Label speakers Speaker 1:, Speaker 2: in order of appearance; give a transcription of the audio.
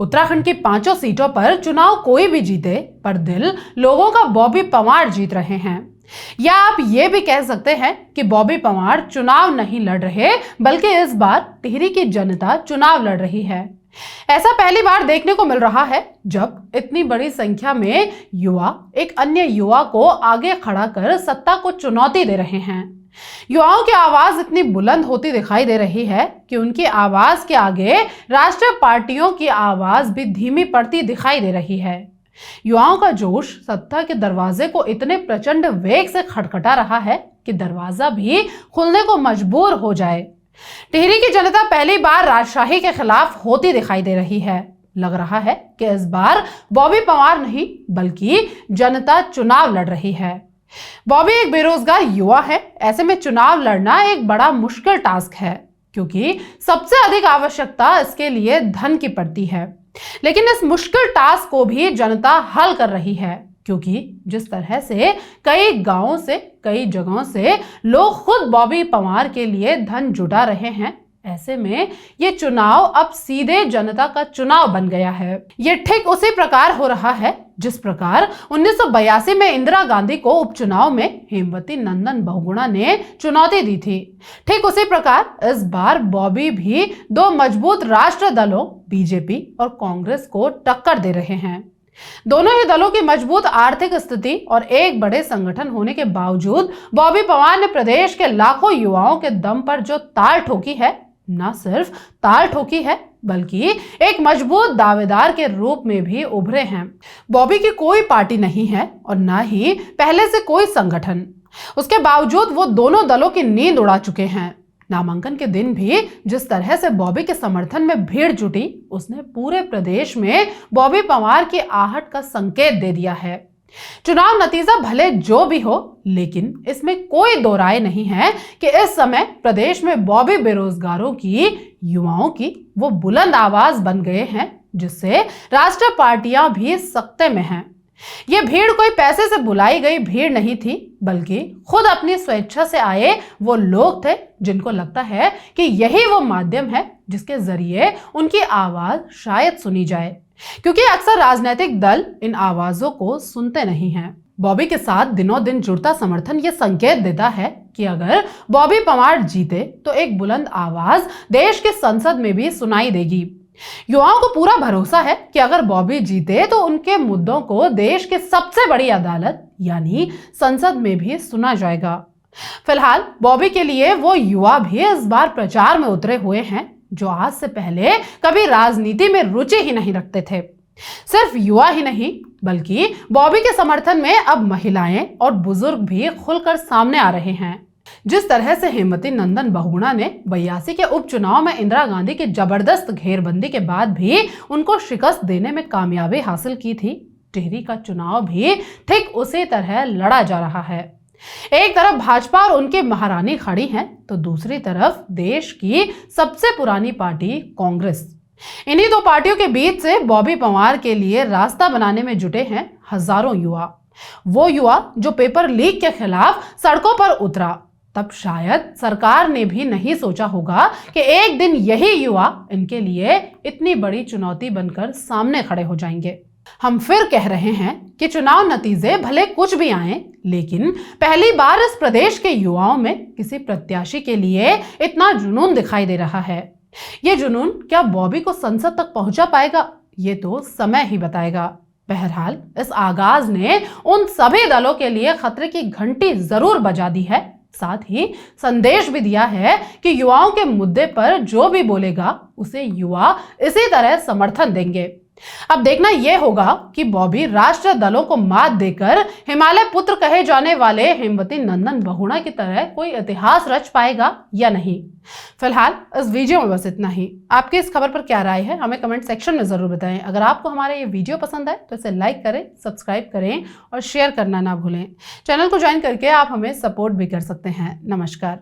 Speaker 1: उत्तराखंड की 5 सीटों पर चुनाव कोई भी जीते, पर दिल लोगों का बॉबी पंवार जीत रहे हैं। या आप ये भी कह सकते हैं कि बॉबी पंवार चुनाव नहीं लड़ रहे, बल्कि इस बार टिहरी की जनता चुनाव लड़ रही है। ऐसा पहली बार देखने को मिल रहा है जब इतनी बड़ी संख्या में युवा एक अन्य युवा को आगे खड़ा कर सत्ता को चुनौती दे रहे हैं। युवाओं की आवाज इतनी बुलंद होती दिखाई दे रही है कि उनकी आवाज के आगे राष्ट्रीय पार्टियों की आवाज भी धीमी पड़ती दिखाई दे रही है। युवाओं का जोश सत्ता के दरवाजे को इतने प्रचंड वेग से खटखटा रहा है कि दरवाजा भी खुलने को मजबूर हो जाए। टिहरी की जनता पहली बार राजशाही के खिलाफ होती दिखाई दे रही है। लग रहा है कि इस बार बॉबी पंवार नहीं, बल्कि जनता चुनाव लड़ रही है। बॉबी एक बेरोजगार युवा है। ऐसे में चुनाव लड़ना एक बड़ा मुश्किल टास्क है, क्योंकि सबसे अधिक आवश्यकता इसके लिए धन की पड़ती है। लेकिन इस मुश्किल टास्क को भी जनता हल कर रही है, क्योंकि जिस तरह से कई गांवों से, कई जगहों से लोग खुद बॉबी पंवार के लिए धन जुटा रहे हैं, ऐसे में ये चुनाव अब सीधे जनता का चुनाव बन गया है। ये ठीक उसी प्रकार हो रहा है जिस प्रकार 1982 में इंदिरा गांधी को उपचुनाव में हेमवती नंदन बहुगुणा ने चुनौती दी थी। ठीक उसी प्रकार इस बार बॉबी भी दो मजबूत राष्ट्र दलों बीजेपी और कांग्रेस को टक्कर दे रहे हैं। दोनों ही दलों की मजबूत आर्थिक स्थिति और एक बड़े संगठन होने के बावजूद बॉबी पंवार ने प्रदेश के लाखों युवाओं के दम पर जो ताल ठोकी है, न सिर्फ ताल ठोकी है, बल्कि एक मजबूत दावेदार के रूप में भी उभरे हैं। बॉबी की कोई पार्टी नहीं है और ना ही पहले से कोई संगठन। उसके बावजूद वो दोनों दलों की नींद उड़ा चुके हैं। नामांकन के दिन भी जिस तरह से बॉबी के समर्थन में भीड़ जुटी, उसने पूरे प्रदेश में बॉबी पंवार की आहट का संकेत दे दिया है। चुनाव नतीजा भले जो भी हो, लेकिन इसमें कोई दो राय नहीं है कि इस समय प्रदेश में बॉबी बेरोजगारों की, युवाओं की वो बुलंद आवाज बन गए हैं, जिससे राष्ट्रीय पार्टियां भी सख्ते में हैं। ये भीड़ कोई पैसे से बुलाई गई भीड़ नहीं थी, बल्कि खुद अपनी स्वेच्छा से आए वो लोग थे जिनको लगता है कि यही वो माध्यम है जिसके जरिए उनकी आवाज शायद सुनी जाए, क्योंकि अक्सर राजनीतिक दल इन आवाजों को सुनते नहीं हैं। बॉबी के साथ दिनों दिन जुड़ता समर्थन ये संकेत देता है कि अगर बॉबी पंवार जीते तो एक बुलंद आवाज देश की संसद में भी सुनाई देगी। युवाओं को पूरा भरोसा है कि अगर बॉबी जीते तो उनके मुद्दों को देश की सबसे बड़ी अदालत यानी संसद में भी सुना जाएगा। फिलहाल बॉबी के लिए वो युवा भी इस बार प्रचार में उतरे हुए हैं जो आज से पहले कभी राजनीति में रुचि ही नहीं रखते थे। सिर्फ युवा ही नहीं, बल्कि बॉबी के समर्थन में अब महिलाएं और बुजुर्ग भी खुलकर सामने आ रहे हैं। जिस तरह से हेमवती नंदन बहुगुणा ने 82 के उपचुनाव में इंदिरा गांधी की जबरदस्त घेरबंदी के बाद भी उनको शिकस्त देने में कामयाबी हासिल की थी, टिहरी का चुनाव भी ठीक उसी तरह लड़ा जा रहा है। एक तरफ भाजपा और उनकी महारानी खड़ी हैं, तो दूसरी तरफ देश की सबसे पुरानी पार्टी कांग्रेस। इन्हीं दो पार्टियों के बीच से बॉबी पंवार के लिए रास्ता बनाने में जुटे हैं हजारों युवा। वो युवा जो पेपर लीक के खिलाफ सड़कों पर उतरा, तब शायद सरकार ने भी नहीं सोचा होगा कि एक दिन यही युवा इनके लिए इतनी बड़ी चुनौती बनकर सामने खड़े हो जाएंगे। हम फिर कह रहे हैं कि चुनाव नतीजे भले कुछ भी आए, लेकिन पहली बार इस प्रदेश के युवाओं में किसी प्रत्याशी के लिए इतना जुनून दिखाई दे रहा है। ये जुनून क्या बॉबी को संसद तक पहुंचा पाएगा, ये तो समय ही बताएगा। बहरहाल इस आगाज ने उन सभी दलों के लिए खतरे की घंटी जरूर बजा दी है, साथ ही संदेश भी दिया है कि युवाओं के मुद्दे पर जो भी बोलेगा उसे युवा इसी तरह समर्थन देंगे। अब देखना यह होगा कि बॉबी राष्ट्रीय दलों को मात देकर हिमालय पुत्र कहे जाने वाले हेमवती नंदन बहुगुणा की तरह कोई इतिहास रच पाएगा या नहीं। फिलहाल इस वीडियो में बस इतना ही। आपकी इस खबर पर क्या राय है हमें कमेंट सेक्शन में जरूर बताएं। अगर आपको हमारा ये वीडियो पसंद आए तो इसे लाइक करें, सब्सक्राइब करें और शेयर करना ना भूलें। चैनल को ज्वाइन करके आप हमें सपोर्ट भी कर सकते हैं। नमस्कार।